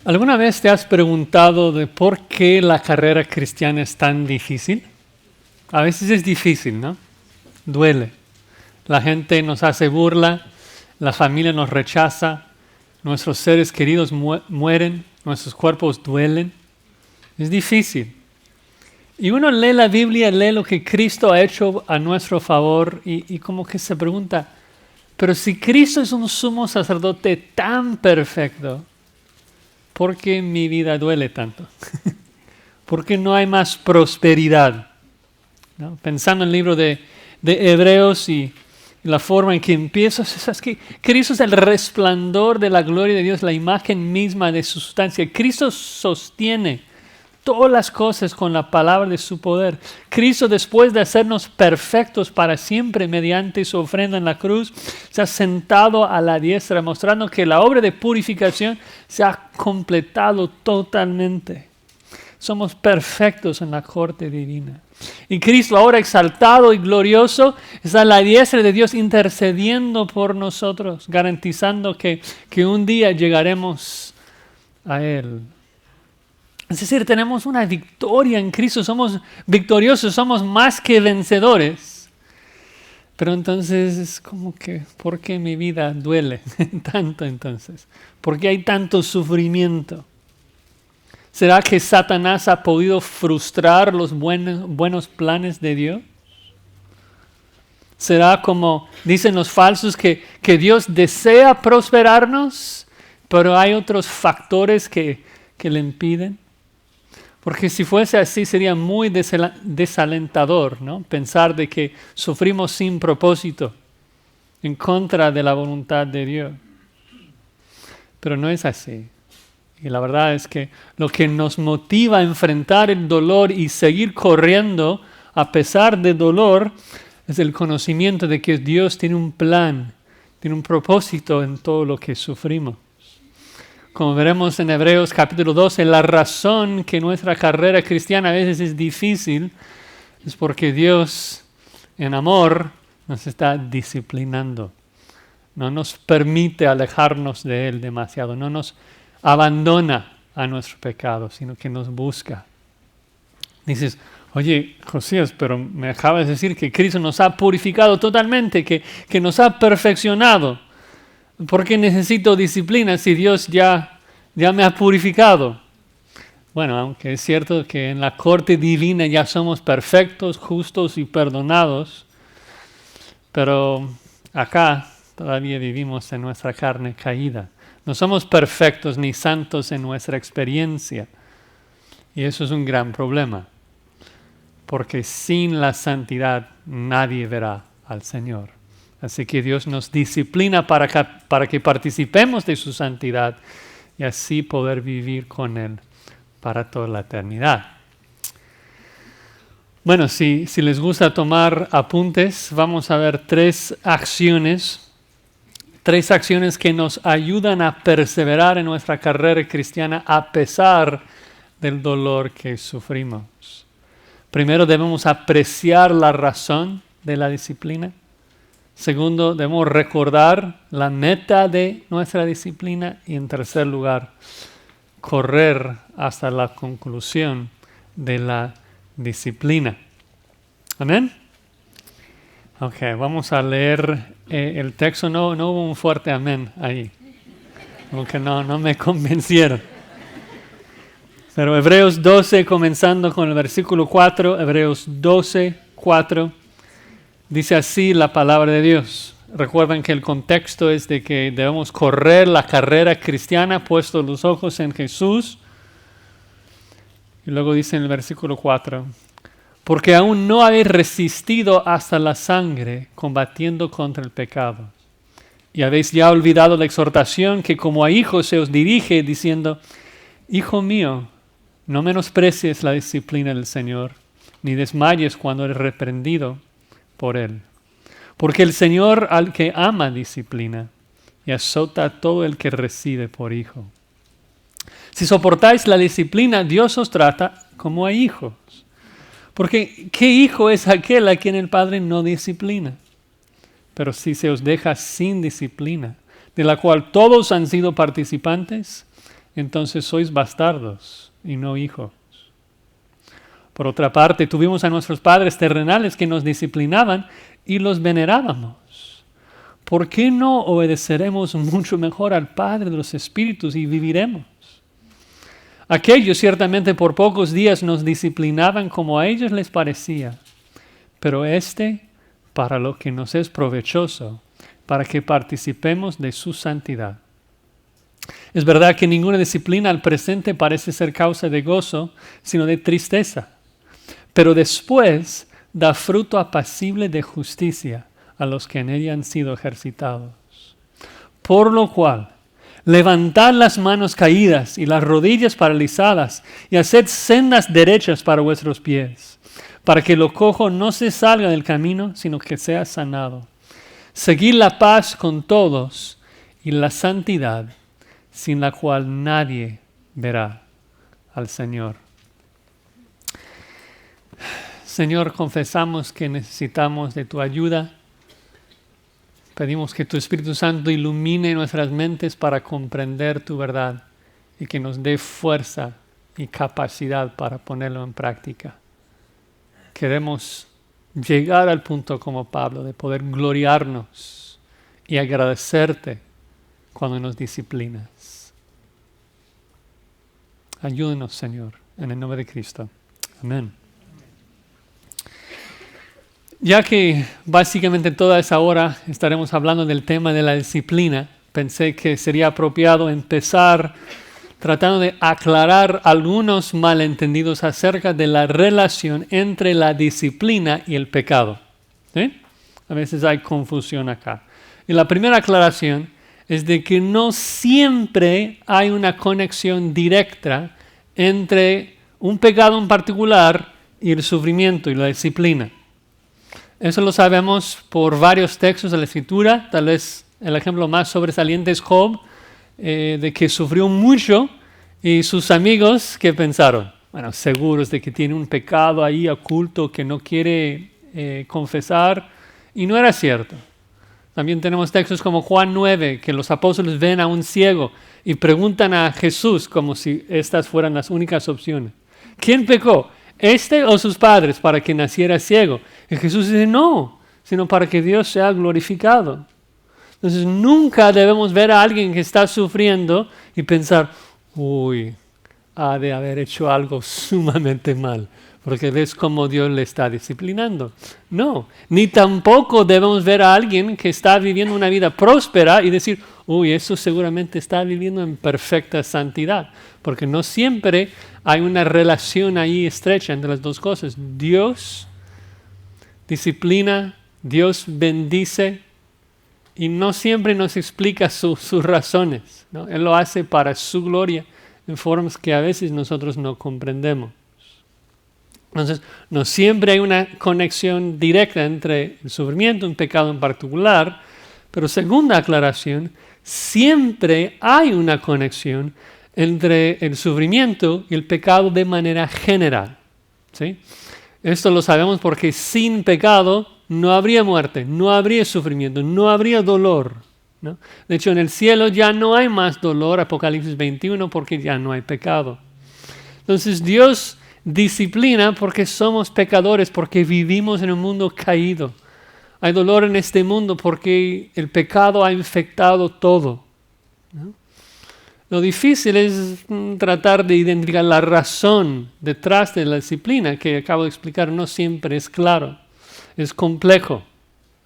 ¿Alguna vez te has preguntado de por qué la carrera cristiana es tan difícil? A veces es difícil, ¿no? Duele. La gente nos hace burla, la familia nos rechaza, nuestros seres queridos mueren, nuestros cuerpos duelen. Es difícil. Y uno lee la Biblia, lee lo que Cristo ha hecho a nuestro favor y como que se pregunta, pero si Cristo es un sumo sacerdote tan perfecto, ¿por qué mi vida duele tanto? ¿Por qué no hay más prosperidad? ¿No? Pensando en el libro de Hebreos y la forma en que empieza, es que Cristo es el resplandor de la gloria de Dios, la imagen misma de su sustancia. Cristo sostiene todas las cosas con la palabra de su poder. Cristo, después de hacernos perfectos para siempre mediante su ofrenda en la cruz, se ha sentado a la diestra, mostrando que la obra de purificación se ha completado totalmente. Somos perfectos en la corte divina. Y Cristo, ahora exaltado y glorioso, está a la diestra de Dios intercediendo por nosotros, garantizando que un día llegaremos a Él. Es decir, tenemos una victoria en Cristo, somos victoriosos, somos más que vencedores. Pero entonces es como que, ¿por qué mi vida duele tanto entonces? ¿Por qué hay tanto sufrimiento? ¿Será que Satanás ha podido frustrar los buenos planes de Dios? ¿Será como dicen los falsos que Dios desea prosperarnos, pero hay otros factores que le impiden? Porque si fuese así sería muy desalentador, ¿no? Pensar de que sufrimos sin propósito, en contra de la voluntad de Dios. Pero no es así. Y la verdad es que lo que nos motiva a enfrentar el dolor y seguir corriendo a pesar del dolor es el conocimiento de que Dios tiene un plan, tiene un propósito en todo lo que sufrimos. Como veremos en Hebreos capítulo 12, la razón que nuestra carrera cristiana a veces es difícil es porque Dios, en amor, nos está disciplinando. No nos permite alejarnos de Él demasiado, no nos abandona a nuestro pecado, sino que nos busca. Dices, oye, Josías, pero me acabas de decir que Cristo nos ha purificado totalmente, que nos ha perfeccionado. ¿Por qué necesito disciplina si Dios ya me ha purificado? Bueno, aunque es cierto que en la corte divina ya somos perfectos, justos y perdonados, pero acá todavía vivimos en nuestra carne caída. No somos perfectos ni santos en nuestra experiencia. Y eso es un gran problema, porque sin la santidad nadie verá al Señor. Así que Dios nos disciplina para que participemos de su santidad y así poder vivir con Él para toda la eternidad. Bueno, si les gusta tomar apuntes, vamos a ver tres acciones que nos ayudan a perseverar en nuestra carrera cristiana a pesar del dolor que sufrimos. Primero, debemos apreciar la razón de la disciplina. Segundo, debemos recordar la meta de nuestra disciplina. Y en tercer lugar, correr hasta la conclusión de la disciplina. ¿Amén? Ok, vamos a leer el texto. No hubo un fuerte amén ahí. Como que no me convencieron. Pero Hebreos 12, comenzando con el versículo 4, Hebreos 12, 4. Dice así la palabra de Dios. Recuerden que el contexto es de que debemos correr la carrera cristiana puestos los ojos en Jesús. Y luego dice en el versículo 4, porque aún no habéis resistido hasta la sangre combatiendo contra el pecado. Y habéis ya olvidado la exhortación que como a hijos se os dirige diciendo, Hijo mío, no menosprecies la disciplina del Señor, ni desmayes cuando eres reprendido por Él. Porque el Señor al que ama disciplina y azota a todo el que recibe por hijo. Si soportáis la disciplina, Dios os trata como a hijos. Porque ¿qué hijo es aquel a quien el Padre no disciplina? Pero si se os deja sin disciplina, de la cual todos han sido participantes, entonces sois bastardos y no hijos. Por otra parte, tuvimos a nuestros padres terrenales que nos disciplinaban y los venerábamos. ¿Por qué no obedeceremos mucho mejor al Padre de los Espíritus y viviremos? Aquellos ciertamente por pocos días nos disciplinaban como a ellos les parecía, pero para lo que nos es provechoso, para que participemos de su santidad. Es verdad que ninguna disciplina al presente parece ser causa de gozo, sino de tristeza. Pero después da fruto apacible de justicia a los que en ella han sido ejercitados. Por lo cual, levantad las manos caídas y las rodillas paralizadas y haced sendas derechas para vuestros pies, para que lo cojo no se salga del camino, sino que sea sanado. Seguid la paz con todos y la santidad, sin la cual nadie verá al Señor. Señor, confesamos que necesitamos de tu ayuda. Pedimos que tu Espíritu Santo ilumine nuestras mentes para comprender tu verdad y que nos dé fuerza y capacidad para ponerlo en práctica. Queremos llegar al punto como Pablo de poder gloriarnos y agradecerte cuando nos disciplinas. Ayúdanos, Señor, en el nombre de Cristo. Amén. Ya que básicamente toda esa hora estaremos hablando del tema de la disciplina, pensé que sería apropiado empezar tratando de aclarar algunos malentendidos acerca de la relación entre la disciplina y el pecado. ¿Sí? A veces hay confusión acá. Y la primera aclaración es de que no siempre hay una conexión directa entre un pecado en particular y el sufrimiento y la disciplina. Eso lo sabemos por varios textos de la Escritura. Tal vez el ejemplo más sobresaliente es Job, de que sufrió mucho y sus amigos, ¿qué pensaron? Bueno, seguros de que tiene un pecado ahí oculto que no quiere confesar, y no era cierto. También tenemos textos como Juan 9, que los apóstoles ven a un ciego y preguntan a Jesús como si estas fueran las únicas opciones. ¿Quién pecó? ¿Este o sus padres para que naciera ciego? Y Jesús dice, no, sino para que Dios sea glorificado. Entonces nunca debemos ver a alguien que está sufriendo y pensar, uy, ha de haber hecho algo sumamente mal, porque ves cómo Dios le está disciplinando. No, ni tampoco debemos ver a alguien que está viviendo una vida próspera y decir, uy, eso seguramente está viviendo en perfecta santidad, porque no siempre hay una relación ahí estrecha entre las dos cosas. Dios disciplina, Dios bendice y no siempre nos explica sus razones, ¿no? Él lo hace para su gloria en formas que a veces nosotros no comprendemos. Entonces, no siempre hay una conexión directa entre el sufrimiento y un pecado en particular, pero segunda aclaración, siempre hay una conexión entre el sufrimiento y el pecado de manera general. ¿Sí? Esto lo sabemos porque sin pecado no habría muerte, no habría sufrimiento, no habría dolor, ¿no? De hecho, en el cielo ya no hay más dolor, Apocalipsis 21, porque ya no hay pecado. Entonces, Dios disciplina porque somos pecadores, porque vivimos en un mundo caído. Hay dolor en este mundo porque el pecado ha infectado todo, ¿no? Lo difícil es tratar de identificar la razón detrás de la disciplina, que acabo de explicar, no siempre es claro, es complejo,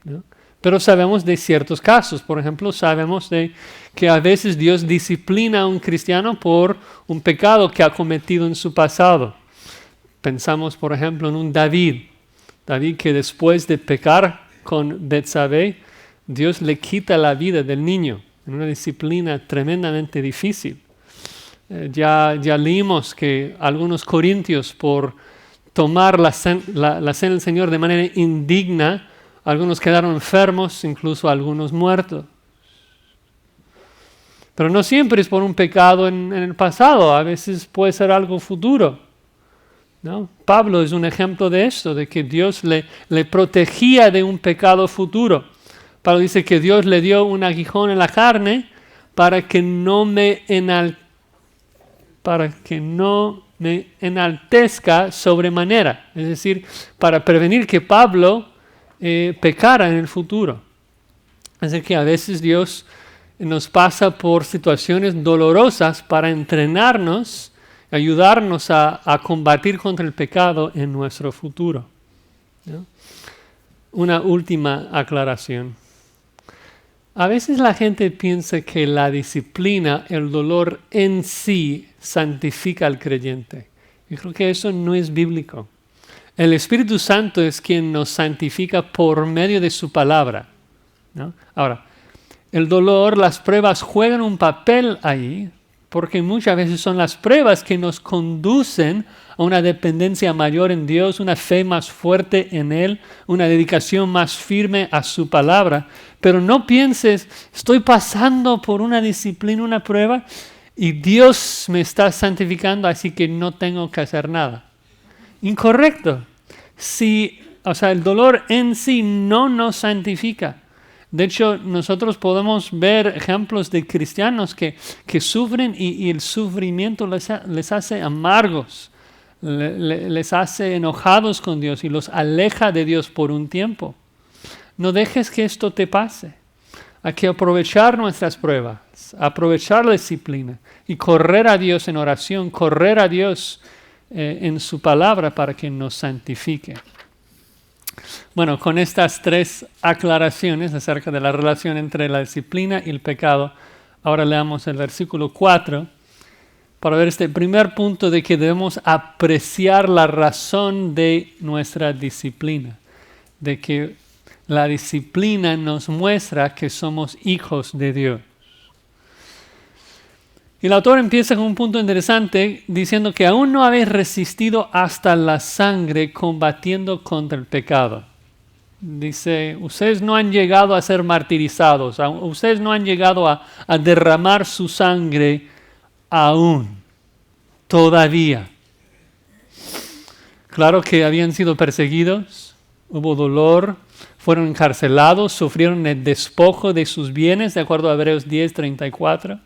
¿no? Pero sabemos de ciertos casos. Por ejemplo, sabemos de que a veces Dios disciplina a un cristiano por un pecado que ha cometido en su pasado. Pensamos, por ejemplo, en un David que después de pecar con Betsabé, Dios le quita la vida del niño en una disciplina tremendamente difícil. Ya leímos que algunos corintios, por tomar la cena del Señor de manera indigna, algunos quedaron enfermos, incluso algunos muertos. Pero no siempre es por un pecado en el pasado, a veces puede ser algo futuro, ¿no? Pablo es un ejemplo de esto, de que Dios le protegía de un pecado futuro. Pablo dice que Dios le dio un aguijón en la carne para que no me para que no me enaltezca sobremanera. Es decir, para prevenir que Pablo pecara en el futuro. Es decir, que a veces Dios nos pasa por situaciones dolorosas para entrenarnos, ayudarnos a combatir contra el pecado en nuestro futuro, ¿no? Una última aclaración. A veces la gente piensa que la disciplina, el dolor en sí, santifica al creyente. Yo creo que eso no es bíblico. El Espíritu Santo es quien nos santifica por medio de su palabra, ¿no? Ahora, el dolor, las pruebas juegan un papel ahí, porque muchas veces son las pruebas que nos conducen a una dependencia mayor en Dios, una fe más fuerte en Él, una dedicación más firme a su palabra. Pero no pienses, estoy pasando por una disciplina, una prueba, y Dios me está santificando, así que no tengo que hacer nada. Incorrecto. El dolor en sí no nos santifica. De hecho, nosotros podemos ver ejemplos de cristianos que sufren y el sufrimiento les hace amargos, les hace enojados con Dios y los aleja de Dios por un tiempo. No dejes que esto te pase. Hay que aprovechar nuestras pruebas, aprovechar la disciplina y correr a Dios en oración, correr a Dios en su palabra para que nos santifique. Bueno, con estas 3 aclaraciones acerca de la relación entre la disciplina y el pecado, ahora leamos el versículo 4 para ver este primer punto de que debemos apreciar la razón de nuestra disciplina, de que la disciplina nos muestra que somos hijos de Dios. Y el autor empieza con un punto interesante diciendo que aún no habéis resistido hasta la sangre combatiendo contra el pecado. Dice, ustedes no han llegado a ser martirizados, ustedes no han llegado a derramar su sangre aún, todavía. Claro que habían sido perseguidos, hubo dolor, fueron encarcelados, sufrieron el despojo de sus bienes, de acuerdo a Hebreos 10:34.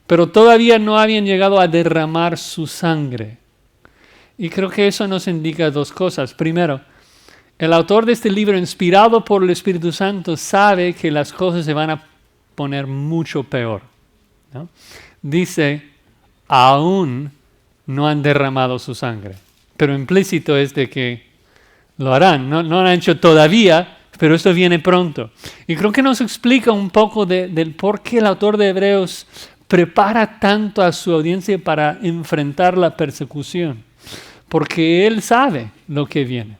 Pero todavía no habían llegado a derramar su sangre. Y creo que eso nos indica 2 cosas. Primero, el autor de este libro, inspirado por el Espíritu Santo, sabe que las cosas se van a poner mucho peor, ¿no? Dice, aún no han derramado su sangre. Pero implícito es de que lo harán. No lo han hecho todavía, pero esto viene pronto. Y creo que nos explica un poco del por qué el autor de Hebreos prepara tanto a su audiencia para enfrentar la persecución, porque él sabe lo que viene.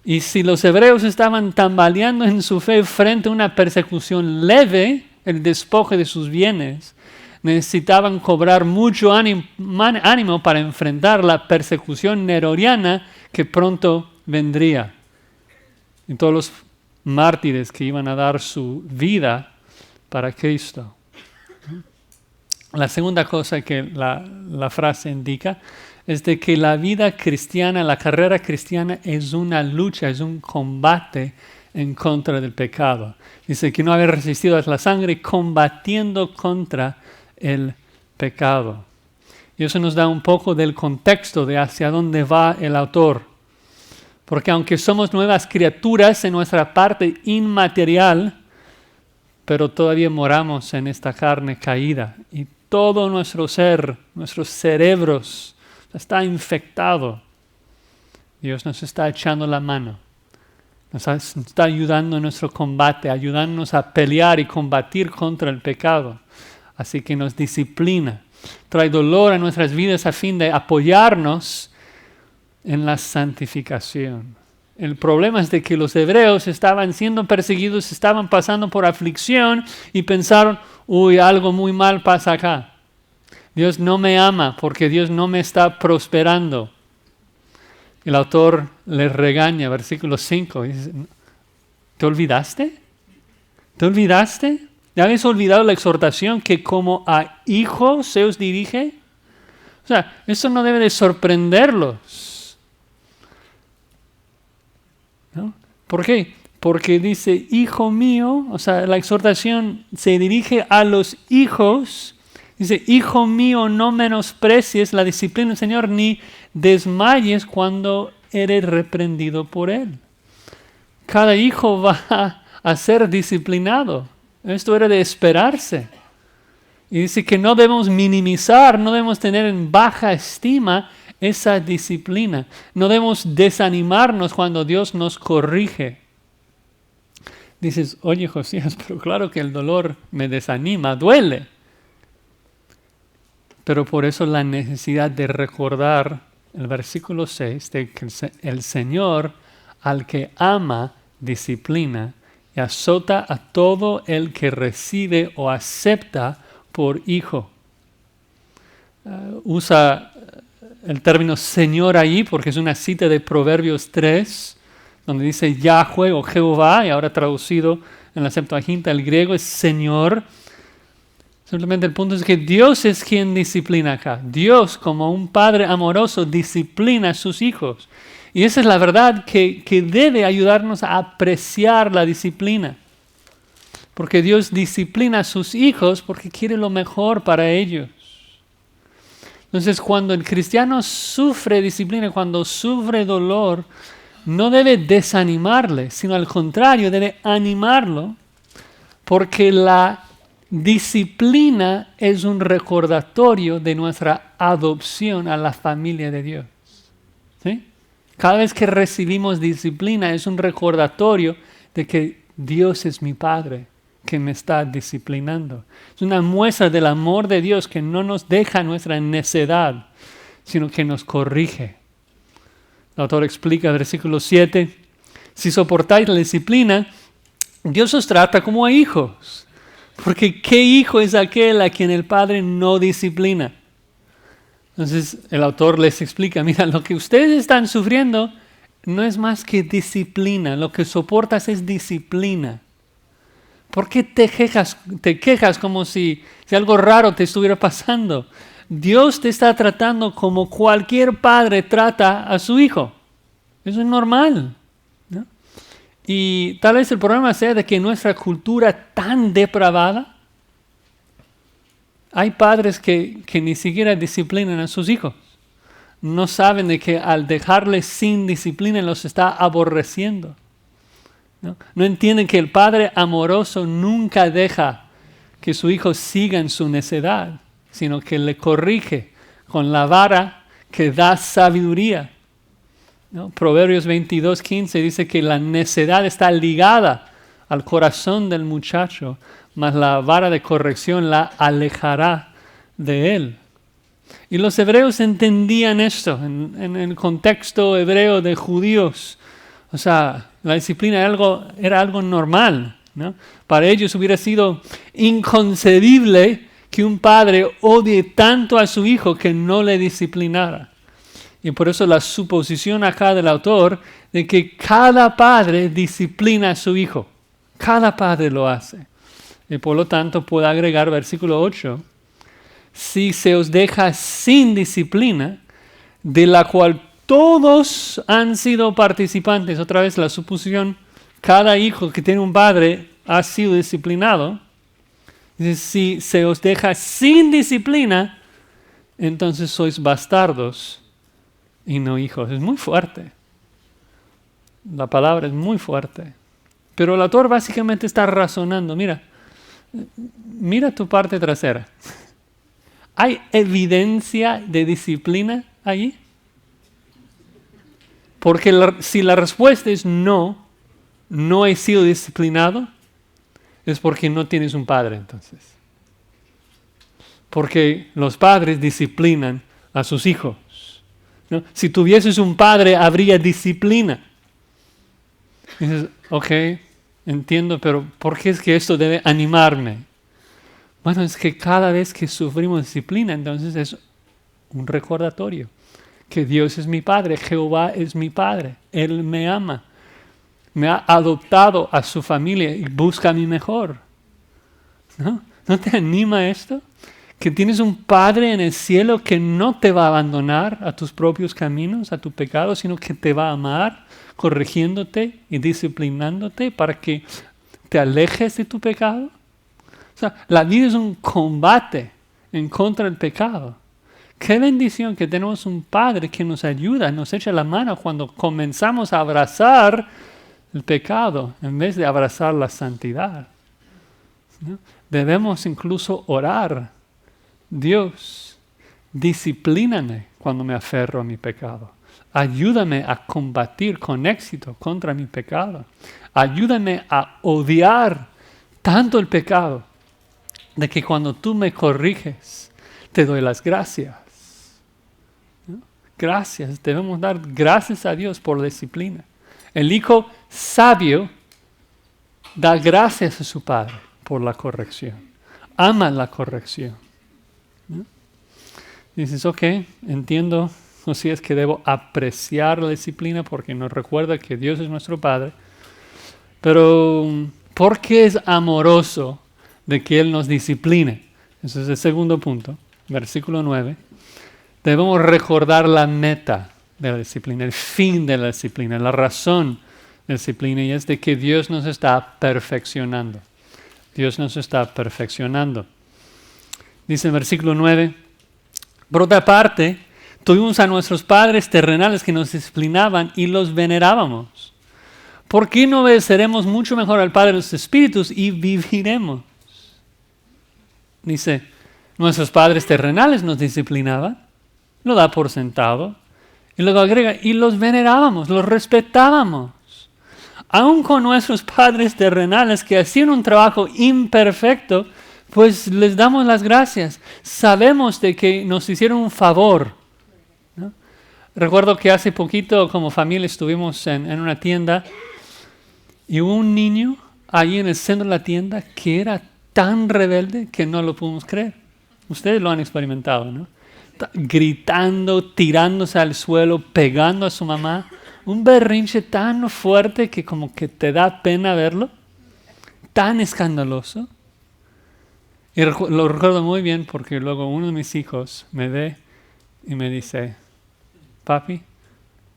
Y si los hebreos estaban tambaleando en su fe frente a una persecución leve, el despojo de sus bienes, necesitaban cobrar mucho ánimo para enfrentar la persecución neroniana que pronto vendría. Y todos los mártires que iban a dar su vida para Cristo. La segunda cosa que la frase indica es de que la vida cristiana, la carrera cristiana es una lucha, es un combate en contra del pecado. Dice que no haber resistido a la sangre combatiendo contra el pecado. Y eso nos da un poco del contexto de hacia dónde va el autor. Porque aunque somos nuevas criaturas en nuestra parte inmaterial, pero todavía moramos en esta carne caída. Y todo nuestro ser, nuestros cerebros, está infectado. Dios nos está echando la mano. Nos está ayudando en nuestro combate, ayudándonos a pelear y combatir contra el pecado. Así que nos disciplina. Trae dolor a nuestras vidas a fin de apoyarnos en la santificación. El problema es de que los hebreos estaban siendo perseguidos, estaban pasando por aflicción y pensaron, algo muy mal pasa acá. Dios no me ama porque Dios no me está prosperando. El autor les regaña, versículo 5, dice, ¿te olvidaste? ¿Te olvidaste? ¿Ya habéis olvidado la exhortación que como a hijos se os dirige? O sea, eso no debe de sorprenderlos, ¿no? ¿Por qué? Porque dice, hijo mío, o sea, la exhortación se dirige a los hijos Dice, hijo mío, no menosprecies la disciplina del Señor, ni desmayes cuando eres reprendido por Él. Cada hijo va a ser disciplinado. Esto era de esperarse. Y dice que no debemos minimizar, no debemos tener en baja estima esa disciplina. No debemos desanimarnos cuando Dios nos corrige. Dices, oye Josías, pero claro que el dolor me desanima, duele. Pero por eso la necesidad de recordar el versículo 6, de que el Señor al que ama disciplina y azota a todo el que recibe o acepta por hijo. Usa el término Señor ahí porque es una cita de Proverbios 3, donde dice Yahweh o Jehová, y ahora traducido en la Septuaginta el griego es Señor. Simplemente el punto es que Dios es quien disciplina acá. Dios, como un padre amoroso, disciplina a sus hijos. Y esa es la verdad que debe ayudarnos a apreciar la disciplina. Porque Dios disciplina a sus hijos porque quiere lo mejor para ellos. Entonces, cuando el cristiano sufre disciplina, cuando sufre dolor, no debe desanimarle, sino al contrario, debe animarlo, porque la disciplina es un recordatorio de nuestra adopción a la familia de Dios. ¿Sí? Cada vez que recibimos disciplina es un recordatorio de que Dios es mi Padre, que me está disciplinando. Es una muestra del amor de Dios que no nos deja nuestra necedad, sino que nos corrige. El autor explica, versículo 7, si soportáis la disciplina, Dios os trata como a hijos. Porque ¿qué hijo es aquel a quien el padre no disciplina? Entonces el autor les explica, mira, lo que ustedes están sufriendo no es más que disciplina. Lo que soportas es disciplina. ¿Por qué te quejas como si algo raro te estuviera pasando? Dios te está tratando como cualquier padre trata a su hijo. Eso es normal, ¿no? Y tal vez el problema sea de que nuestra cultura tan depravada, hay padres que ni siquiera disciplinan a sus hijos. No saben de que al dejarles sin disciplina los está aborreciendo. No entienden que el padre amoroso nunca deja que su hijo siga en su necedad, sino que le corrige con la vara que da sabiduría. ¿No? Proverbios 22:15 dice que la necedad está ligada al corazón del muchacho, mas la vara de corrección la alejará de él. Y los hebreos entendían esto en el contexto hebreo de judíos. O sea, la disciplina era algo normal, ¿no? Para ellos hubiera sido inconcebible que un padre odie tanto a su hijo que no le disciplinara. Y por eso la suposición acá del autor de que cada padre disciplina a su hijo. Cada padre lo hace. Y por lo tanto puedo agregar versículo 8. Si se os deja sin disciplina, de la cual todos han sido participantes. Otra vez la suposición, cada hijo que tiene un padre ha sido disciplinado. Si se os deja sin disciplina, entonces sois bastardos y no hijos. Es muy fuerte. La palabra es muy fuerte. Pero el autor básicamente está razonando. Mira tu parte trasera. ¿Hay evidencia de disciplina allí? Porque si la respuesta es no he sido disciplinado, es porque no tienes un padre entonces. Porque los padres disciplinan a sus hijos, ¿no? Si tuvieses un padre, habría disciplina. Dices, ok, entiendo, pero ¿por qué es que esto debe animarme? Bueno, es que cada vez que sufrimos disciplina, entonces es un recordatorio. Que Dios es mi Padre, Jehová es mi Padre, Él me ama, me ha adoptado a su familia y busca mi mejor. ¿No? ¿No te anima esto? Que tienes un Padre en el cielo que no te va a abandonar a tus propios caminos, a tu pecado, sino que te va a amar, corrigiéndote y disciplinándote para que te alejes de tu pecado. O sea, la vida es un combate en contra del pecado. Qué bendición que tenemos un Padre que nos ayuda, nos echa la mano cuando comenzamos a abrazar el pecado en vez de abrazar la santidad, ¿no? Debemos incluso orar. Dios, disciplíname cuando me aferro a mi pecado. Ayúdame a combatir con éxito contra mi pecado. Ayúdame a odiar tanto el pecado de que cuando tú me corriges, te doy las gracias. ¿No? Gracias, debemos dar gracias a Dios por la disciplina. El hijo sabio da gracias a su padre por la corrección. Ama la corrección. ¿No? Dices, ok, entiendo, o si es que debo apreciar la disciplina porque nos recuerda que Dios es nuestro Padre. Pero, ¿por qué es amoroso de que Él nos discipline? Ese es el segundo punto, versículo 9. Debemos recordar la meta de la disciplina, el fin de la disciplina, la razón de la disciplina, y es de que Dios nos está perfeccionando. Dios nos está perfeccionando. Dice en versículo 9, por otra parte, tuvimos a nuestros padres terrenales que nos disciplinaban y los venerábamos. ¿Por qué no obedeceremos mucho mejor al Padre de los Espíritus y viviremos? Dice, nuestros padres terrenales nos disciplinaban, lo da por sentado, y luego agrega, y los venerábamos, los respetábamos. Aun con nuestros padres terrenales que hacían un trabajo imperfecto, pues les damos las gracias. Sabemos de que nos hicieron un favor, ¿no? Recuerdo que hace poquito como familia estuvimos en una tienda y hubo un niño allí en el centro de la tienda que era tan rebelde que no lo pudimos creer. Ustedes lo han experimentado, ¿no? Gritando, tirándose al suelo, pegando a su mamá. Un berrinche tan fuerte que como que te da pena verlo. Tan escandaloso. Y lo recuerdo muy bien porque luego uno de mis hijos me ve y me dice, papi,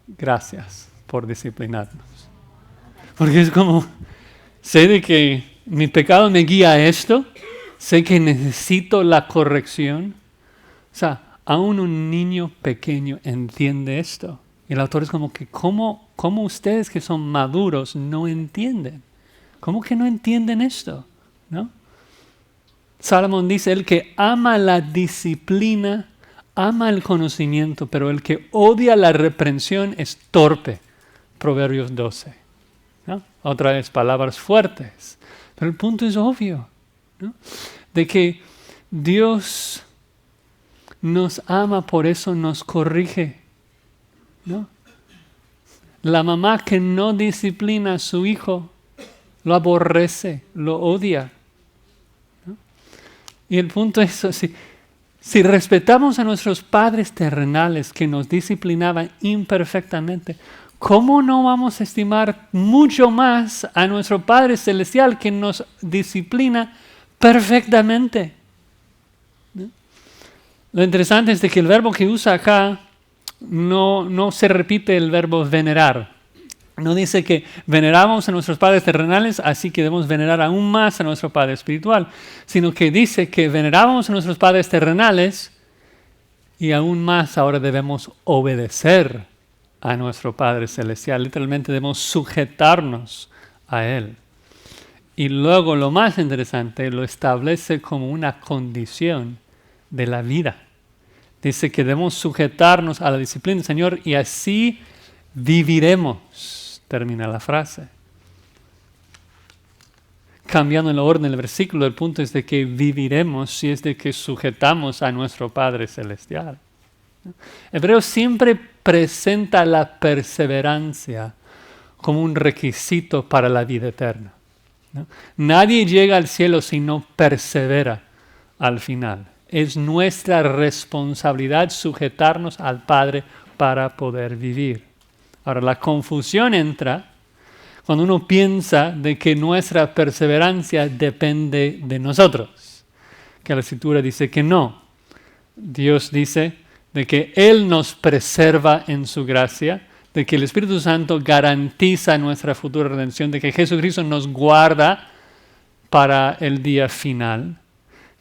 gracias por disciplinarnos. Porque es como, sé de que mi pecado me guía a esto, sé que necesito la corrección. O sea, aún un niño pequeño entiende esto. Y el autor es como que, ¿cómo ustedes que son maduros no entienden? ¿Cómo que no entienden esto? ¿No? Salomón dice, el que ama la disciplina, ama el conocimiento, pero el que odia la reprensión es torpe. Proverbios 12. ¿No? Otra vez, palabras fuertes. Pero el punto es obvio, ¿no? De que Dios nos ama, por eso nos corrige, ¿no? La mamá que no disciplina a su hijo, lo aborrece, lo odia, ¿no? Y el punto es, si respetamos a nuestros padres terrenales que nos disciplinaban imperfectamente, ¿cómo no vamos a estimar mucho más a nuestro Padre Celestial que nos disciplina perfectamente? ¿No? Lo interesante es de que el verbo que usa acá no se repite el verbo venerar. No dice que veneramos a nuestros padres terrenales, así que debemos venerar aún más a nuestro Padre espiritual, sino que dice que veneramos a nuestros padres terrenales y aún más ahora debemos obedecer a nuestro Padre Celestial. Literalmente debemos sujetarnos a Él. Y luego lo más interesante, lo establece como una condición de la vida. Dice que debemos sujetarnos a la disciplina del Señor y así viviremos. Termina la frase. Cambiando el orden del versículo, el punto es de que viviremos si es de que sujetamos a nuestro Padre Celestial. Hebreos siempre presenta la perseverancia como un requisito para la vida eterna, ¿no? Nadie llega al cielo si no persevera al final. Es nuestra responsabilidad sujetarnos al Padre para poder vivir. Ahora, la confusión entra cuando uno piensa de que nuestra perseverancia depende de nosotros. Que la Escritura dice que no. Dios dice de que Él nos preserva en su gracia, de que el Espíritu Santo garantiza nuestra futura redención, de que Jesucristo nos guarda para el día final,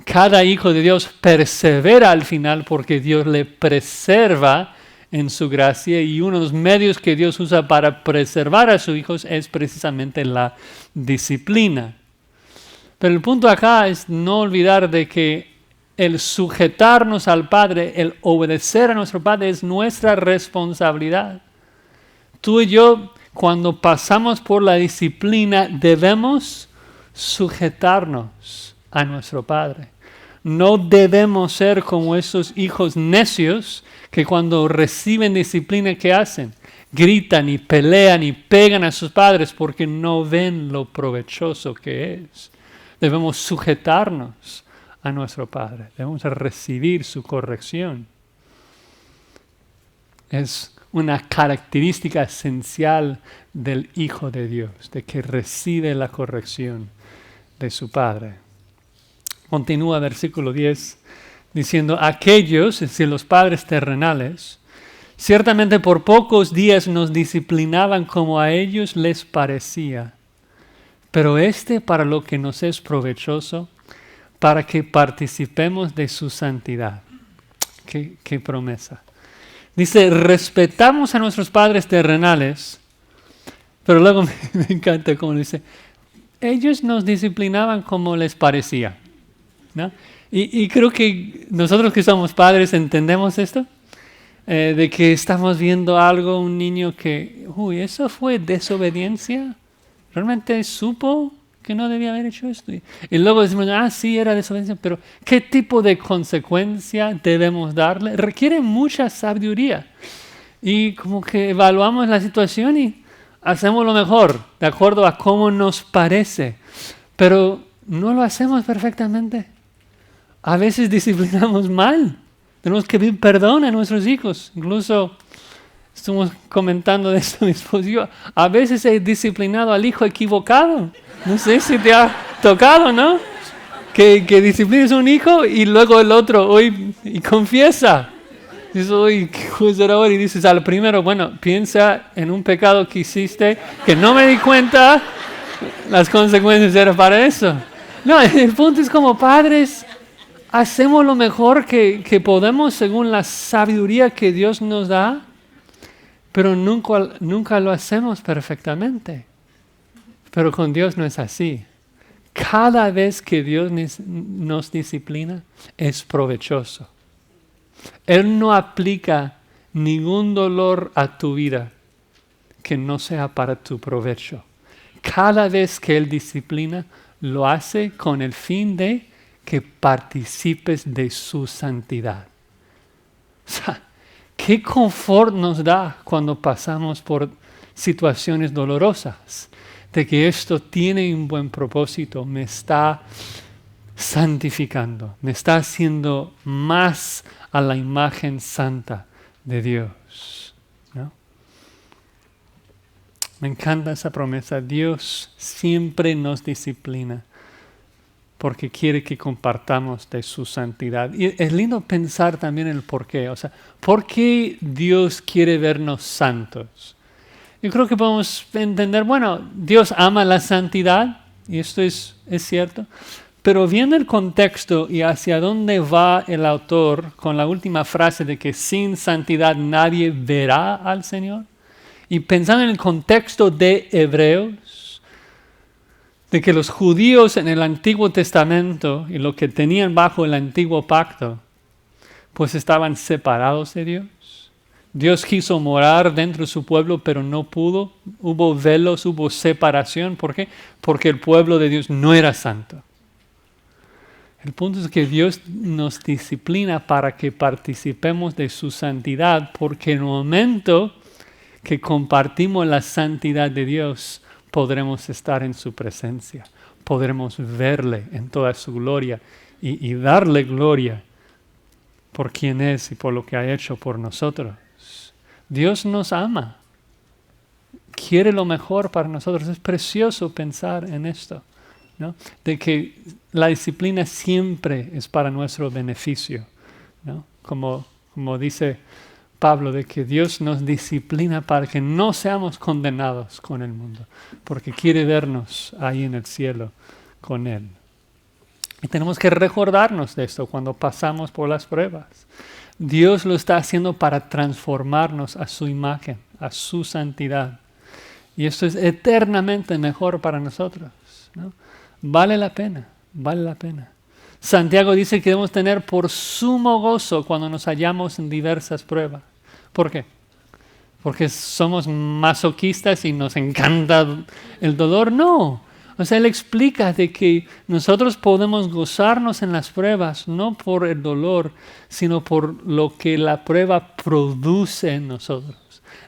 Cada hijo de Dios persevera al final porque Dios le preserva en su gracia, y uno de los medios que Dios usa para preservar a sus hijos es precisamente la disciplina. Pero el punto acá es no olvidar de que el sujetarnos al Padre, el obedecer a nuestro Padre es nuestra responsabilidad. Tú y yo, cuando pasamos por la disciplina, debemos sujetarnos a nuestro Padre. No debemos ser como esos hijos necios que cuando reciben disciplina, ¿qué hacen? Gritan y pelean y pegan a sus padres porque no ven lo provechoso que es. Debemos sujetarnos a nuestro Padre. Debemos recibir su corrección. Es una característica esencial del Hijo de Dios, de que recibe la corrección de su Padre. Continúa versículo 10 diciendo, aquellos, es decir, los padres terrenales, ciertamente por pocos días nos disciplinaban como a ellos les parecía, pero para lo que nos es provechoso, para que participemos de su santidad. Qué promesa. Dice, respetamos a nuestros padres terrenales, pero luego me encanta cómo dice, ellos nos disciplinaban como les parecía, ¿no? Y creo que nosotros que somos padres entendemos esto, de que estamos viendo algo, un niño que, eso fue desobediencia, realmente supo que no debía haber hecho esto. Y luego decimos, sí, era desobediencia, pero ¿qué tipo de consecuencia debemos darle? Requiere mucha sabiduría. Y como que evaluamos la situación y hacemos lo mejor, de acuerdo a cómo nos parece. Pero no lo hacemos perfectamente. A veces disciplinamos mal. Tenemos que pedir perdón a nuestros hijos. Incluso estuvimos comentando de esto mi esposo y yo. A veces he disciplinado al hijo equivocado. No sé si te ha tocado, ¿no? Que disciplines a un hijo y luego el otro y confiesa. Dices, ¿qué voy a hacer ahora? Y dices al primero, bueno, piensa en un pecado que hiciste, que no me di cuenta, las consecuencias eran para eso. No, el punto es como padres, hacemos lo mejor que podemos según la sabiduría que Dios nos da, pero nunca lo hacemos perfectamente. Pero con Dios no es así. Cada vez que Dios nos disciplina es provechoso. Él no aplica ningún dolor a tu vida que no sea para tu provecho. Cada vez que Él disciplina, lo hace con el fin de que participes de su santidad. O sea, qué confort nos da cuando pasamos por situaciones dolorosas, de que esto tiene un buen propósito, me está santificando, me está haciendo más a la imagen santa de Dios, ¿no? Me encanta esa promesa. Dios siempre nos disciplina porque quiere que compartamos de su santidad. Y es lindo pensar también en el por qué. O sea, ¿por qué Dios quiere vernos santos? Yo creo que podemos entender, bueno, Dios ama la santidad, y esto es cierto, pero viendo el contexto y hacia dónde va el autor con la última frase de que sin santidad nadie verá al Señor, y pensando en el contexto de Hebreos, de que los judíos en el Antiguo Testamento y lo que tenían bajo el Antiguo Pacto, pues estaban separados de Dios. Dios quiso morar dentro de su pueblo, pero no pudo. Hubo velos, hubo separación. ¿Por qué? Porque el pueblo de Dios no era santo. El punto es que Dios nos disciplina para que participemos de su santidad, porque en el momento que compartimos la santidad de Dios, podremos estar en su presencia, podremos verle en toda su gloria y darle gloria por quien es y por lo que ha hecho por nosotros. Dios nos ama, quiere lo mejor para nosotros. Es precioso pensar en esto, ¿no? De que la disciplina siempre es para nuestro beneficio, ¿no? Como dice Pablo, de que Dios nos disciplina para que no seamos condenados con el mundo, porque quiere vernos ahí en el cielo con Él. Y tenemos que recordarnos de esto cuando pasamos por las pruebas. Dios lo está haciendo para transformarnos a su imagen, a su santidad. Y esto es eternamente mejor para nosotros, ¿no? Vale la pena, vale la pena. Santiago dice que debemos tener por sumo gozo cuando nos hallamos en diversas pruebas. ¿Por qué? ¿Porque somos masoquistas y nos encanta el dolor? No. O sea, él explica de que nosotros podemos gozarnos en las pruebas, no por el dolor, sino por lo que la prueba produce en nosotros.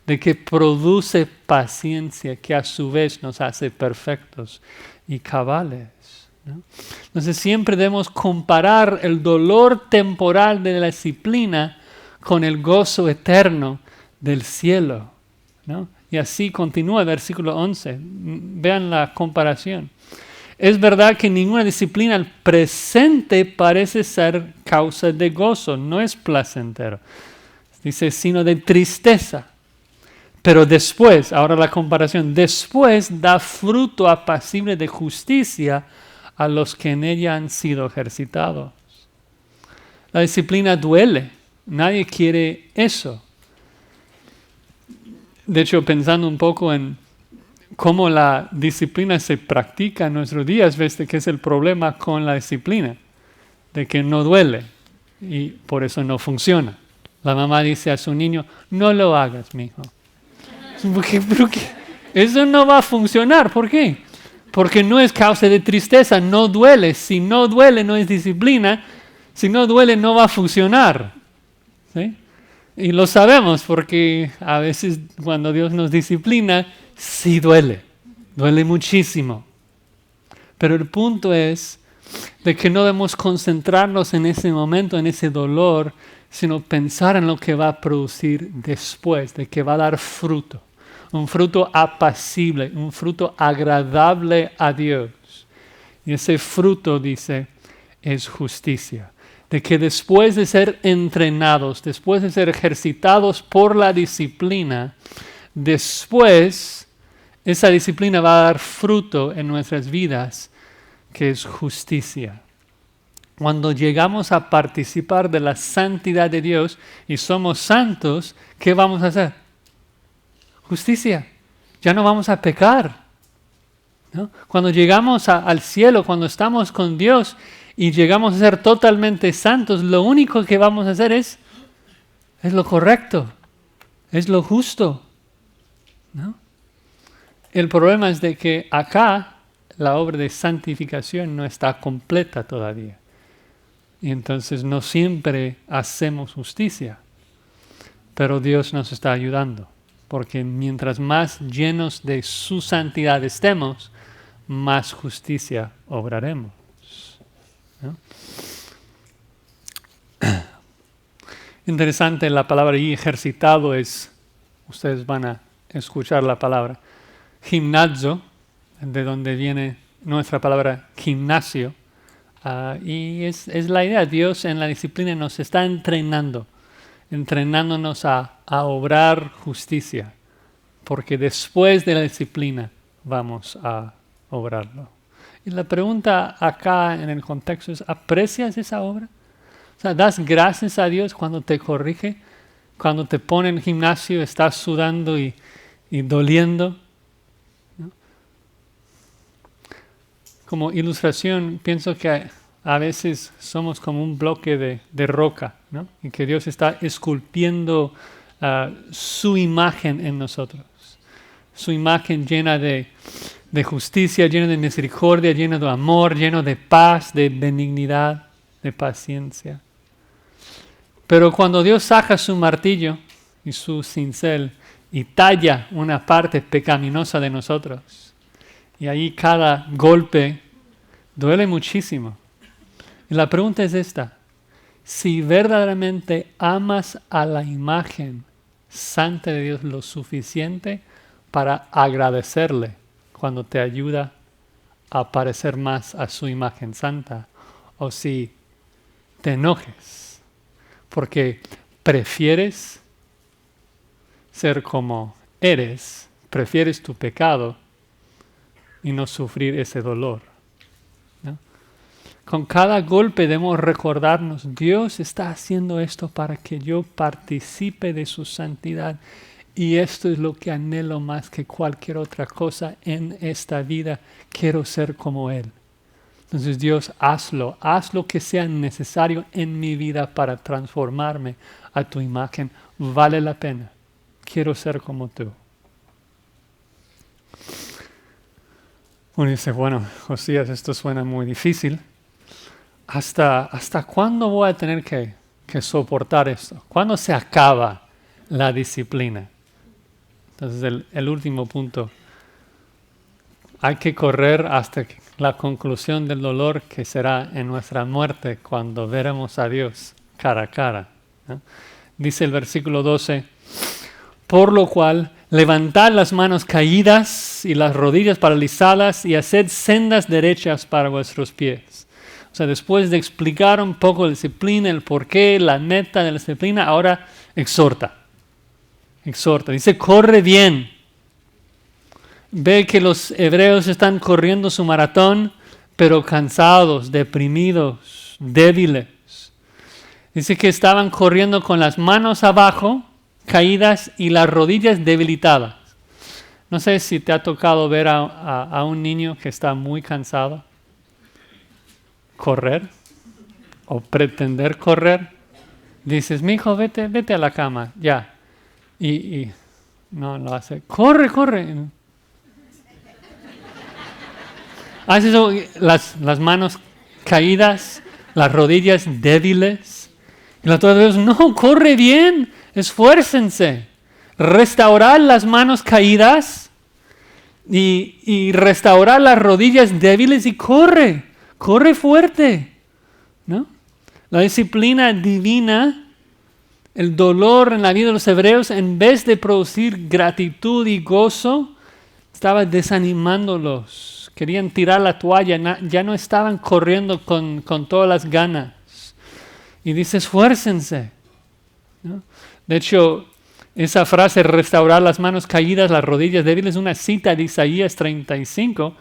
De que produce paciencia, que a su vez nos hace perfectos y cabales, ¿no? Entonces siempre debemos comparar el dolor temporal de la disciplina con el gozo eterno del cielo, ¿no? Y así continúa el versículo 11. Vean la comparación. Es verdad que ninguna disciplina al presente parece ser causa de gozo, no es placentero. Dice, sino de tristeza. Pero después, ahora la comparación, después da fruto apacible de justicia a los que en ella han sido ejercitados. La disciplina duele, nadie quiere eso. De hecho, pensando un poco en cómo la disciplina se practica en nuestros días, ves que es el problema con la disciplina, de que no duele y por eso no funciona. La mamá dice a su niño, no lo hagas, mijo. Porque eso no va a funcionar. ¿Por qué? Porque no es causa de tristeza, no duele. Si no duele, no es disciplina. Si no duele, no va a funcionar. ¿Sí? Y lo sabemos porque a veces cuando Dios nos disciplina, sí duele. Duele muchísimo. Pero el punto es de que no debemos concentrarnos en ese momento, en ese dolor, sino pensar en lo que va a producir después, de que va a dar fruto. Un fruto apacible, un fruto agradable a Dios. Y ese fruto, dice, es justicia. De que después de ser entrenados, después de ser ejercitados por la disciplina, después esa disciplina va a dar fruto en nuestras vidas, que es justicia. Cuando llegamos a participar de la santidad de Dios y somos santos, ¿qué vamos a hacer? Justicia. Ya no vamos a pecar, ¿no? Cuando llegamos al cielo, cuando estamos con Dios y llegamos a ser totalmente santos, lo único que vamos a hacer es lo correcto, es lo justo, ¿no? El problema es de que acá la obra de santificación no está completa todavía. Y entonces no siempre hacemos justicia, pero Dios nos está ayudando. Porque mientras más llenos de su santidad estemos, más justicia obraremos, ¿no? Interesante, la palabra y ejercitado es, ustedes van a escuchar la palabra, gimnasio, de donde viene nuestra palabra gimnasio. Y es la idea, Dios en la disciplina nos está entrenándonos a obrar justicia, porque después de la disciplina vamos a obrarlo. Y la pregunta acá en el contexto es, ¿aprecias esa obra? O sea, ¿das gracias a Dios cuando te corrige? Cuando te pone en el gimnasio, estás sudando y doliendo, ¿no? Como ilustración, pienso que a veces somos como un bloque de roca, ¿no? Y que Dios está esculpiendo su imagen en nosotros. Su imagen llena de justicia, llena de misericordia, llena de amor, lleno de paz, de benignidad, de paciencia. Pero cuando Dios saca su martillo y su cincel y talla una parte pecaminosa de nosotros, y ahí cada golpe duele muchísimo. Y la pregunta es esta: si verdaderamente amas a la imagen santa de Dios lo suficiente para agradecerle cuando te ayuda a parecer más a su imagen santa, o si te enojes porque prefieres ser como eres, prefieres tu pecado y no sufrir ese dolor, ¿no? Con cada golpe debemos recordarnos, Dios está haciendo esto para que yo participe de su santidad. Y esto es lo que anhelo más que cualquier otra cosa en esta vida. Quiero ser como Él. Entonces Dios, haz lo que sea necesario en mi vida para transformarme a tu imagen. Vale la pena. Quiero ser como tú. Uno dice, bueno, Josías, esto suena muy difícil. ¿Hasta cuándo voy a tener que soportar esto? ¿Cuándo se acaba la disciplina? Entonces el último punto. Hay que correr hasta la conclusión del dolor que será en nuestra muerte cuando veremos a Dios cara a cara, ¿no? Dice el versículo 12, por lo cual levantad las manos caídas y las rodillas paralizadas y haced sendas derechas para vuestros pies. O sea, después de explicar un poco la disciplina, el porqué, la meta de la disciplina, ahora exhorta. Dice, corre bien. Ve que los hebreos están corriendo su maratón, pero cansados, deprimidos, débiles. Dice que estaban corriendo con las manos abajo, caídas, y las rodillas debilitadas. No sé si te ha tocado ver a un niño que está muy cansado correr o pretender correr. Dices, mijo, vete a la cama, ya. Y no lo hace. Corre. Hace eso, las manos caídas, las rodillas débiles. Y la otra vez, no, corre bien, esfuércense. Restaurar las manos caídas y restaurar las rodillas débiles y corre fuerte, ¿no? La disciplina divina, el dolor en la vida de los hebreos, en vez de producir gratitud y gozo, estaba desanimándolos. Querían tirar la toalla, ya no estaban corriendo con todas las ganas. Y dice, esfuércense, ¿no? De hecho, esa frase, restaurar las manos caídas, las rodillas débiles, es una cita de Isaías 35.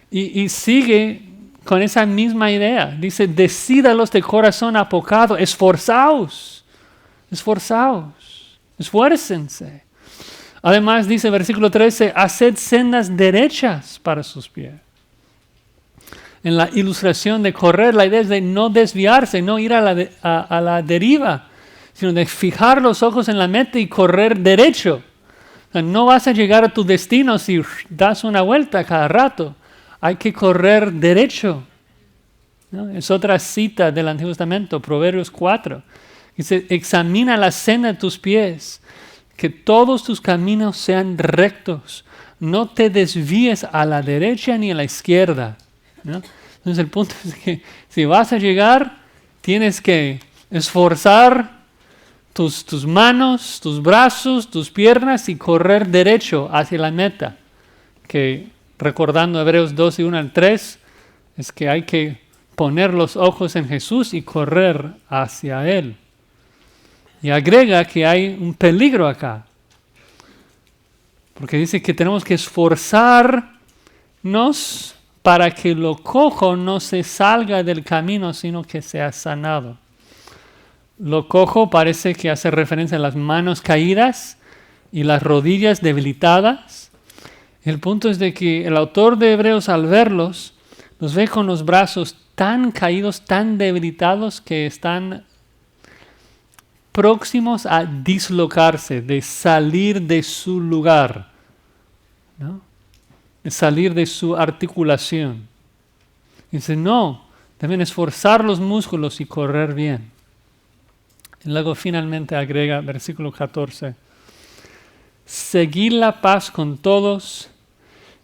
Y sigue con esa misma idea. Dice, decídalos de corazón apocado, esforzaos, esfuércense. Además dice versículo 13, haced sendas derechas para sus pies. En la ilustración de correr, la idea es de no desviarse, no ir a la deriva, sino de fijar los ojos en la meta y correr derecho. O sea, no vas a llegar a tu destino si das una vuelta cada rato. Hay que correr derecho, ¿no? Es otra cita del Antiguo Testamento, Proverbios 4. Dice, examina la senda de tus pies, que todos tus caminos sean rectos. No te desvíes a la derecha ni a la izquierda, ¿no? Entonces el punto es que si vas a llegar, tienes que esforzar tus manos, tus brazos, tus piernas y correr derecho hacia la meta. Que recordando Hebreos 12, 1 al 3, es que hay que poner los ojos en Jesús y correr hacia Él. Y agrega que hay un peligro acá. Porque dice que tenemos que esforzarnos para que lo cojo no se salga del camino, sino que sea sanado. Lo cojo parece que hace referencia a las manos caídas y las rodillas debilitadas. El punto es de que el autor de Hebreos, al verlos, los ve con los brazos tan caídos, tan debilitados, que están próximos a dislocarse, de salir de su lugar, ¿no? De salir de su articulación. Dice, no, deben esforzar los músculos y correr bien. Y luego finalmente agrega, versículo 14, seguid la paz con todos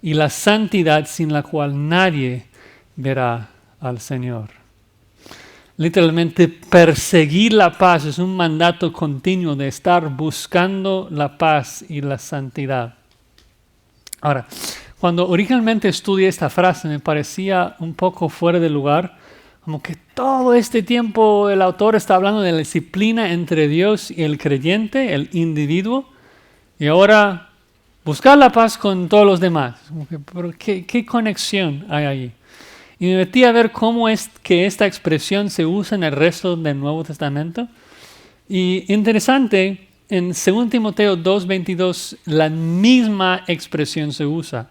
y la santidad sin la cual nadie verá al Señor. Literalmente, perseguir la paz es un mandato continuo de estar buscando la paz y la santidad. Ahora, cuando originalmente estudié esta frase me parecía un poco fuera de lugar, como que todo este tiempo el autor está hablando de la disciplina entre Dios y el creyente, el individuo, y ahora buscar la paz con todos los demás. ¿Pero qué conexión hay ahí? Y me metí a ver cómo es que esta expresión se usa en el resto del Nuevo Testamento. Y interesante, en 2 Timoteo 2:22 la misma expresión se usa.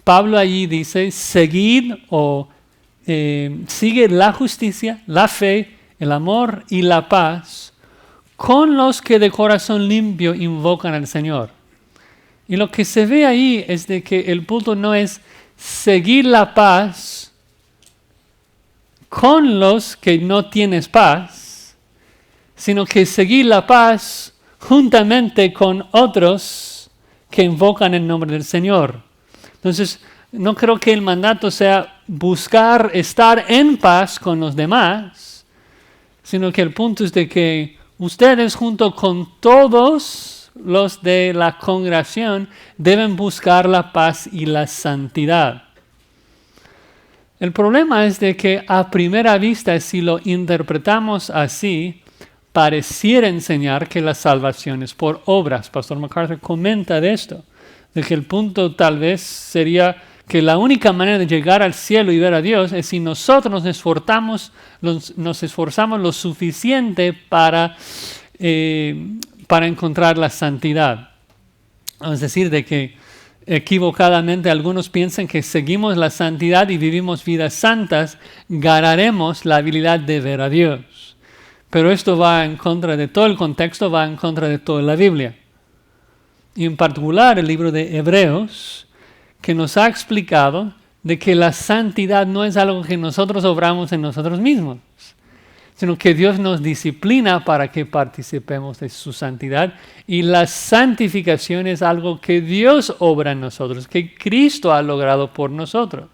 Pablo allí dice, seguid o sigue la justicia, la fe, el amor y la paz con los que de corazón limpio invocan al Señor. Y lo que se ve ahí es de que el punto no es seguir la paz con los que no tienes paz, sino que seguir la paz juntamente con otros que invocan el nombre del Señor. Entonces, no creo que el mandato sea buscar estar en paz con los demás, sino que el punto es de que ustedes junto con todos los de la congregación deben buscar la paz y la santidad. El problema es de que a primera vista, si lo interpretamos así, pareciera enseñar que la salvación es por obras. Pastor MacArthur comenta de esto, de que el punto tal vez sería que la única manera de llegar al cielo y ver a Dios es si nosotros nos esforzamos lo suficiente para encontrar la santidad. Es decir, de que equivocadamente algunos piensan que seguimos la santidad y vivimos vidas santas, ganaremos la habilidad de ver a Dios. Pero esto va en contra de todo el contexto, va en contra de toda la Biblia. Y en particular el libro de Hebreos, que nos ha explicado de que la santidad no es algo que nosotros obramos en nosotros mismos, sino que Dios nos disciplina para que participemos de su santidad. Y la santificación es algo que Dios obra en nosotros, que Cristo ha logrado por nosotros.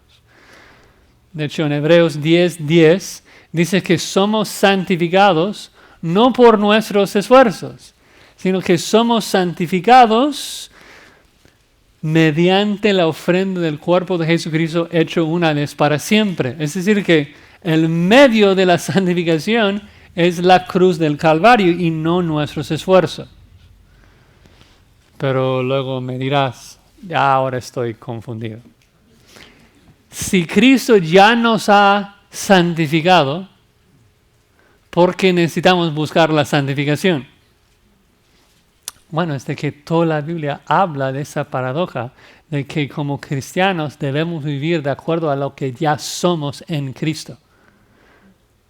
De hecho, en Hebreos 10:10 dice que somos santificados no por nuestros esfuerzos, sino que somos santificados mediante la ofrenda del cuerpo de Jesucristo hecho una vez para siempre. Es decir, que el medio de la santificación es la cruz del Calvario y no nuestros esfuerzos. Pero luego me dirás, ya ahora estoy confundido. Si Cristo ya nos ha santificado, ¿por qué necesitamos buscar la santificación? Bueno, es de que toda la Biblia habla de esa paradoja de que como cristianos debemos vivir de acuerdo a lo que ya somos en Cristo.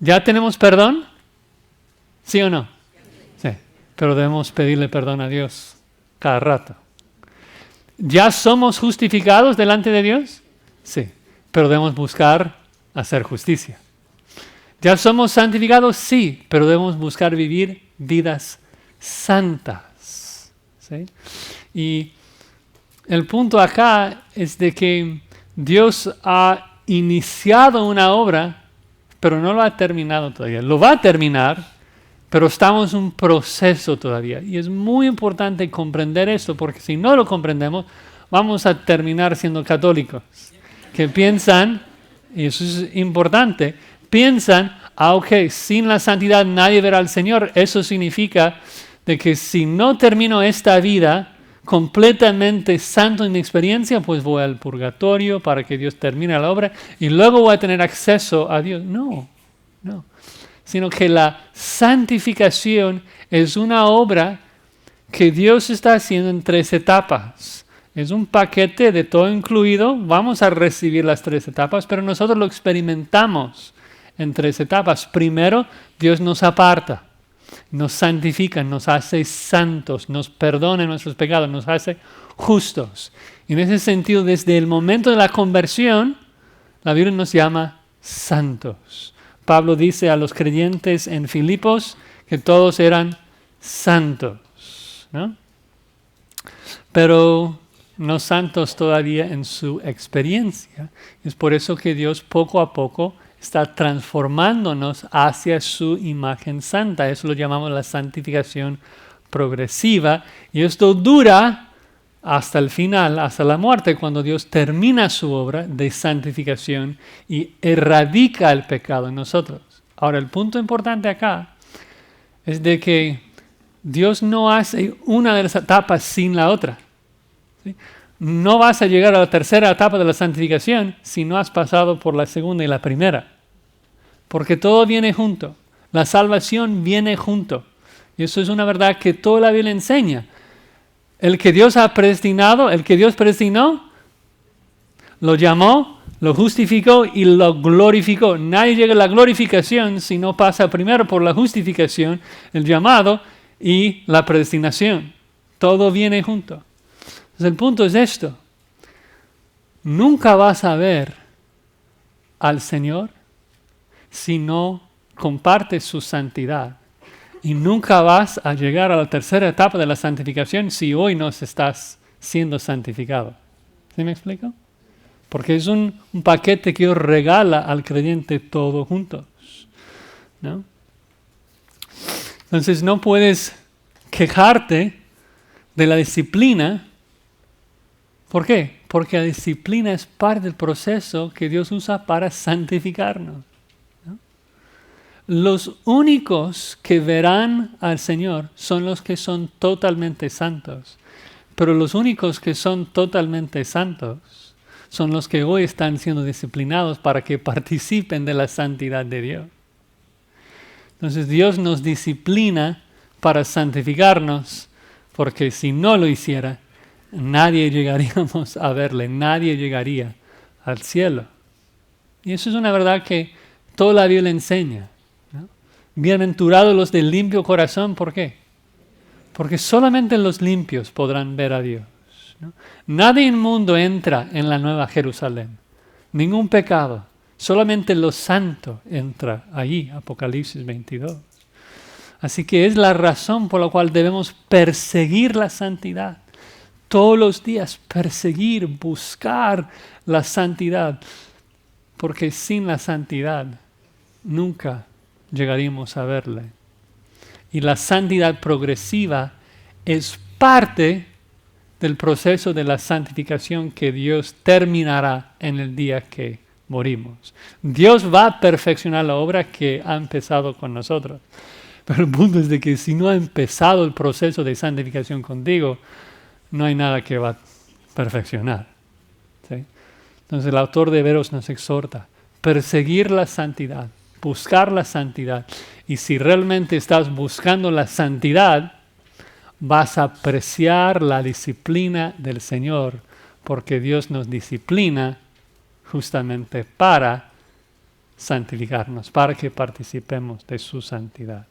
¿Ya tenemos perdón? ¿Sí o no? Sí, pero debemos pedirle perdón a Dios cada rato. ¿Ya somos justificados delante de Dios? Sí, pero debemos buscar hacer justicia. ¿Ya somos santificados? Sí, pero debemos buscar vivir vidas santas. ¿Sí? Y el punto acá es de que Dios ha iniciado una obra, pero no lo ha terminado todavía. Lo va a terminar, pero estamos en un proceso todavía. Y es muy importante comprender esto, porque si no lo comprendemos, vamos a terminar siendo católicos. Que piensan, y eso es importante, piensan, ok, sin la santidad nadie verá al Señor. Eso significa de que si no termino esta vida completamente santo en mi experiencia, pues voy al purgatorio para que Dios termine la obra y luego voy a tener acceso a Dios. No. Sino que la santificación es una obra que Dios está haciendo en 3 etapas. Es un paquete de todo incluido. Vamos a recibir las 3 etapas, pero nosotros lo experimentamos en 3 etapas. Primero, Dios nos aparta. Nos santifica, nos hace santos, nos perdona nuestros pecados, nos hace justos. Y en ese sentido, desde el momento de la conversión, la Biblia nos llama santos. Pablo dice a los creyentes en Filipos que todos eran santos, ¿no? Pero no santos todavía en su experiencia. Es por eso que Dios poco a poco está transformándonos hacia su imagen santa. Eso lo llamamos la santificación progresiva. Y esto dura hasta el final, hasta la muerte, cuando Dios termina su obra de santificación y erradica el pecado en nosotros. Ahora, el punto importante acá es de que Dios no hace una de las etapas sin la otra. ¿Sí? no vas a llegar a la tercera etapa de la santificación si no has pasado por la segunda y la primera. Porque todo viene junto. La salvación viene junto. Y eso es una verdad que toda la Biblia enseña. El que Dios ha predestinado, el que Dios predestinó, lo llamó, lo justificó y lo glorificó. Nadie llega a la glorificación si no pasa primero por la justificación, el llamado y la predestinación. Todo viene junto. Entonces el punto es esto. Nunca vas a ver al Señor si no compartes su santidad. Y nunca vas a llegar a la tercera etapa de la santificación si hoy no estás siendo santificado. ¿Sí me explico? Porque es un paquete que Dios regala al creyente todo juntos, ¿no? Entonces no puedes quejarte de la disciplina. ¿Por qué? Porque la disciplina es parte del proceso que Dios usa para santificarnos. Los únicos que verán al Señor son los que son totalmente santos. Pero los únicos que son totalmente santos son los que hoy están siendo disciplinados para que participen de la santidad de Dios. Entonces Dios nos disciplina para santificarnos, porque si no lo hiciera, nadie llegaríamos a verle, nadie llegaría al cielo. Y eso es una verdad que toda la Biblia enseña. Bienaventurados los de limpio corazón, ¿por qué? Porque solamente los limpios podrán ver a Dios, ¿no? Nadie en el mundo entra en la nueva Jerusalén. Ningún pecado. Solamente lo santo entra allí, Apocalipsis 22. Así que es la razón por la cual debemos perseguir la santidad. Todos los días perseguir, buscar la santidad. Porque sin la santidad nunca llegaríamos a verle. Y la santidad progresiva es parte del proceso de la santificación que Dios terminará en el día que morimos. Dios va a perfeccionar la obra que ha empezado con nosotros. Pero el punto es de que si no ha empezado el proceso de santificación contigo, no hay nada que va a perfeccionar, ¿sí? Entonces el autor de Hebreos nos exhorta, perseguir la santidad, buscar la santidad. Y si realmente estás buscando la santidad, vas a apreciar la disciplina del Señor, porque Dios nos disciplina justamente para santificarnos, para que participemos de su santidad.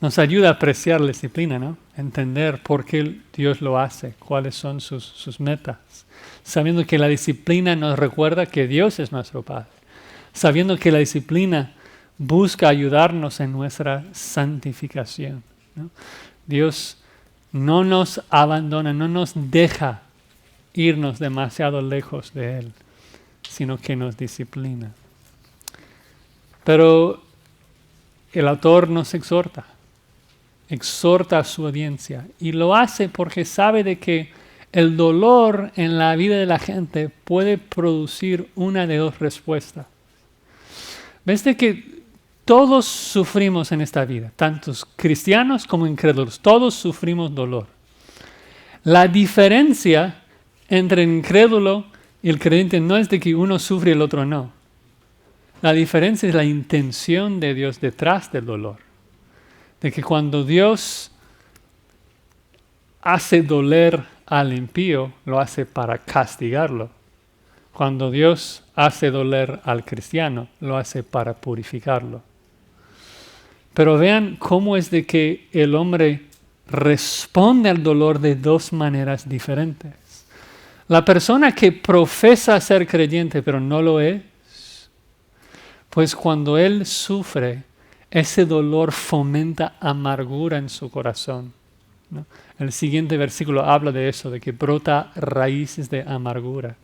Nos ayuda a apreciar la disciplina, ¿no? Entender por qué Dios lo hace, cuáles son sus metas. Sabiendo que la disciplina nos recuerda que Dios es nuestro Padre. Sabiendo que la disciplina busca ayudarnos en nuestra santificación, ¿no? Dios no nos abandona, no nos deja irnos demasiado lejos de Él, sino que nos disciplina. Pero el autor nos exhorta a su audiencia y lo hace porque sabe de que el dolor en la vida de la gente puede producir una de dos respuestas. ¿Ves de que todos sufrimos en esta vida, tantos cristianos como incrédulos, todos sufrimos dolor? La diferencia entre el incrédulo y el creyente no es de que uno sufre y el otro no. La diferencia es la intención de Dios detrás del dolor. De que cuando Dios hace doler al impío, lo hace para castigarlo. Cuando Dios hace doler al cristiano, lo hace para purificarlo. Pero vean cómo es de que el hombre responde al dolor de dos maneras diferentes. La persona que profesa ser creyente pero no lo es, pues cuando él sufre, ese dolor fomenta amargura en su corazón, ¿no? El siguiente versículo habla de eso, de que brota raíces de amargura.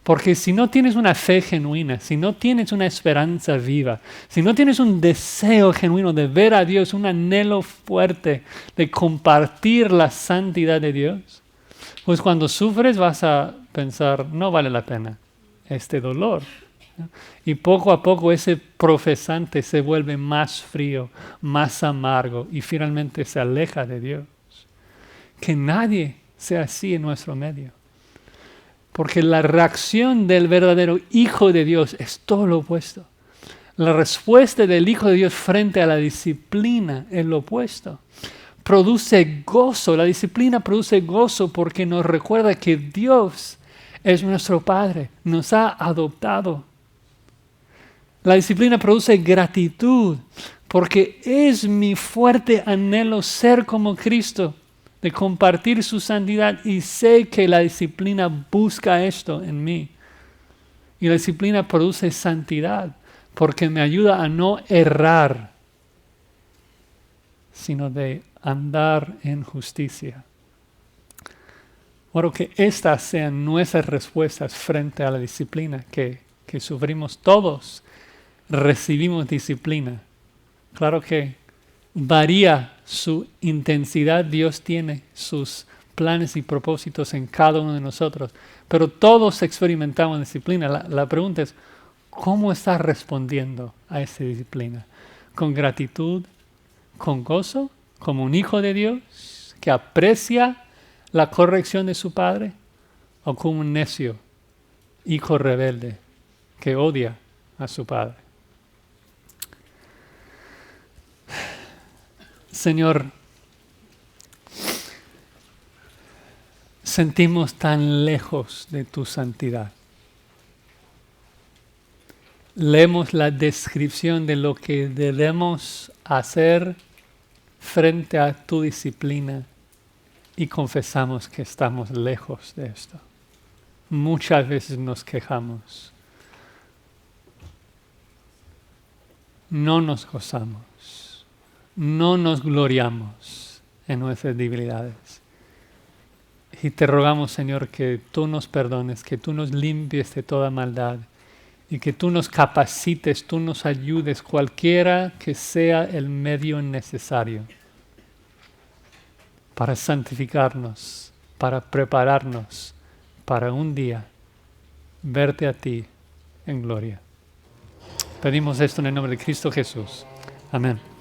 Porque si no tienes una fe genuina, si no tienes una esperanza viva, si no tienes un deseo genuino de ver a Dios, un anhelo fuerte de compartir la santidad de Dios, pues cuando sufres vas a pensar, no vale la pena este dolor, ¿no? Y poco a poco ese profesante se vuelve más frío, más amargo y finalmente se aleja de Dios. Que nadie sea así en nuestro medio. Porque la reacción del verdadero Hijo de Dios es todo lo opuesto. La respuesta del Hijo de Dios frente a la disciplina es lo opuesto. Produce gozo, la disciplina produce gozo porque nos recuerda que Dios es nuestro Padre, nos ha adoptado. La disciplina produce gratitud porque es mi fuerte anhelo ser como Cristo, de compartir su santidad, y sé que la disciplina busca esto en mí. Y la disciplina produce santidad porque me ayuda a no errar, sino de andar en justicia. Oro que estas sean nuestras respuestas frente a la disciplina que sufrimos todos. Recibimos disciplina. Claro que varía su intensidad. Dios tiene sus planes y propósitos en cada uno de nosotros. Pero todos experimentamos disciplina. La pregunta es, ¿cómo estás respondiendo a esa disciplina? ¿Con gratitud? ¿Con gozo? ¿Como un hijo de Dios que aprecia la corrección de su padre? ¿O como un necio, hijo rebelde que odia a su padre? Señor, sentimos tan lejos de tu santidad. Leemos la descripción de lo que debemos hacer frente a tu disciplina y confesamos que estamos lejos de esto. Muchas veces nos quejamos. No nos gozamos. No nos gloriamos en nuestras debilidades. Y te rogamos, Señor, que tú nos perdones, que tú nos limpies de toda maldad y que tú nos capacites, tú nos ayudes, cualquiera que sea el medio necesario para santificarnos, para prepararnos para un día verte a ti en gloria. Pedimos esto en el nombre de Cristo Jesús. Amén.